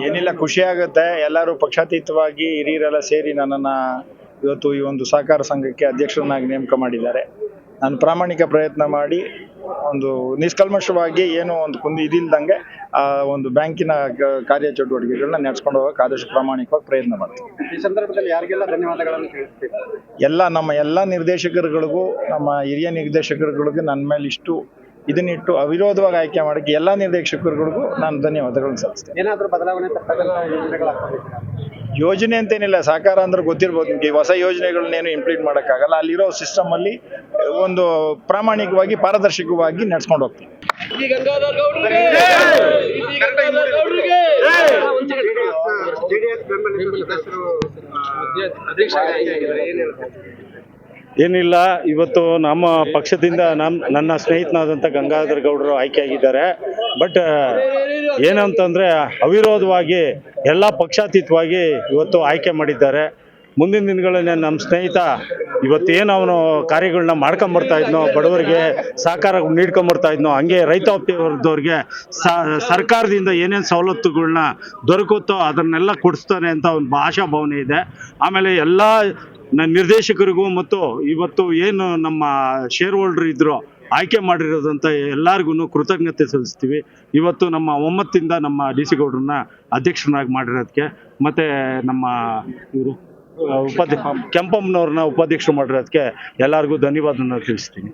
ಏನಿಲ್ಲ, ಖುಷಿ ಆಗುತ್ತೆ. ಎಲ್ಲರೂ ಪಕ್ಷಾತೀತವಾಗಿ ಹಿರಿಯರೆಲ್ಲ ಸೇರಿ ನನ್ನನ್ನು ಇವತ್ತು ಈ ಒಂದು ಸಹಕಾರ ಸಂಘಕ್ಕೆ ಅಧ್ಯಕ್ಷರನ್ನಾಗಿ ನೇಮಕ ಮಾಡಿದ್ದಾರೆ. ನಾನು ಪ್ರಾಮಾಣಿಕ ಪ್ರಯತ್ನ ಮಾಡಿ ಒಂದು ನಿಷ್ಕಲ್ಮಶವಾಗಿ ಏನೋ ಒಂದು ಇದಿಲ್ದಂಗೆ ಆ ಒಂದು ಬ್ಯಾಂಕಿನ ಕಾರ್ಯಚಟುವಟಿಕೆಗಳನ್ನ ನಡೆಸ್ಕೊಂಡು ಹೋಗಕ್ಕೆ ಆದಷ್ಟು ಪ್ರಾಮಾಣಿಕವಾಗಿ ಪ್ರಯತ್ನ ಮಾಡ್ತೀನಿ. ಈ ಸಂದರ್ಭದಲ್ಲಿ ಯಾರಿಗೆಲ್ಲ ಧನ್ಯವಾದಗಳನ್ನು ತಿಳಿಸ್ತೀವಿ? ನಮ್ಮ ಎಲ್ಲ ನಿರ್ದೇಶಕರುಗಳಿಗೂ, ನಮ್ಮ ಹಿರಿಯ ನಿರ್ದೇಶಕರುಗಳಿಗೂ ನನ್ನ ಮೇಲೆ ಇಷ್ಟು ಇದನ್ನಿಟ್ಟು ಅವಿರೋಧವಾಗಿ ಆಯ್ಕೆ ಮಾಡೋಕ್ಕೆ ಎಲ್ಲ ನಿರ್ದೇಶಕರುಗಳಿಗೂ ನಾನು ಧನ್ಯವಾದಗಳನ್ನು ಸಲ್ಲಿಸ್ತೇನೆ. ಏನಾದರೂ ಬದಲಾವಣೆ ಯೋಜನೆ ಅಂತೇನಿಲ್ಲ, ಸಹಕಾರ ಅಂದ್ರೆ ಗೊತ್ತಿರ್ಬೋದು ನಿಮಗೆ. ಹೊಸ ಯೋಜನೆಗಳನ್ನೇನು ಇಂಪ್ಲಿಮೆಂಟ್ ಮಾಡೋಕ್ಕಾಗಲ್ಲ. ಅಲ್ಲಿರೋ ಸಿಸ್ಟಮಲ್ಲಿ ಒಂದು ಪ್ರಾಮಾಣಿಕವಾಗಿ ಪಾರದರ್ಶಕವಾಗಿ ನಡ್ಸ್ಕೊಂಡು ಹೋಗ್ತೀವಿ. ಏನಿಲ್ಲ, ಇವತ್ತು ನಮ್ಮ ಪಕ್ಷದಿಂದ ನನ್ನ ಸ್ನೇಹಿತನಾದಂಥ ಗಂಗಾಧರ್ ಗೌಡರು ಆಯ್ಕೆಯಾಗಿದ್ದಾರೆ. ಬಟ್ ಏನಂತಂದರೆ ಅವಿರೋಧವಾಗಿ ಎಲ್ಲ ಪಕ್ಷಾತೀತವಾಗಿ ಇವತ್ತು ಆಯ್ಕೆ ಮಾಡಿದ್ದಾರೆ. ಮುಂದಿನ ದಿನಗಳಲ್ಲಿ ನಮ್ಮ ಸ್ನೇಹಿತ ಇವತ್ತೇನು ಅವನು ಕಾರ್ಯಗಳನ್ನ ಮಾಡ್ಕೊಂಬರ್ತಾ ಇದ್ನೋ, ಬಡವರಿಗೆ ಸಹಕಾರ ನೀಡ್ಕೊಂಬರ್ತಾ ಇದ್ನೋ, ಹಂಗೆ ರೈತಾಪಿ ವರ್ಗದವ್ರಿಗೆ ಸರ್ಕಾರದಿಂದ ಏನೇನು ಸವಲತ್ತುಗಳನ್ನ ದೊರಕುತ್ತೋ ಅದನ್ನೆಲ್ಲ ಕೊಡಿಸ್ತಾನೆ ಅಂತ ಒಂದು ಆಶಾಭಾವನೆ ಇದೆ. ಆಮೇಲೆ ಎಲ್ಲ ನಿರ್ದೇಶಕರಿಗೂ ಮತ್ತು ಇವತ್ತು ಏನು ನಮ್ಮ ಶೇರ್ ಹೋಲ್ಡರ್ ಇದ್ರು ಆಯ್ಕೆ ಮಾಡಿರೋದಂತ ಎಲ್ಲರಿಗೂ ಕೃತಜ್ಞತೆ ಸಲ್ಲಿಸ್ತೀವಿ. ಇವತ್ತು ನಮ್ಮ ಒಮ್ಮತ್ತಿಂದ ನಮ್ಮ ಡಿ ಸಿ ಗೌಡ್ರನ್ನ ಅಧ್ಯಕ್ಷರನ್ನಾಗಿ ಮಾಡಿರೋದಕ್ಕೆ, ಮತ್ತು ನಮ್ಮ ಇವರು ಕೆಂಪಮ್ಮನವ್ರನ್ನ ಉಪಾಧ್ಯಕ್ಷರು ಮಾಡಿರೋದಕ್ಕೆ ಎಲ್ಲರಿಗೂ ಧನ್ಯವಾದನ ತಿಳಿಸ್ತೀನಿ.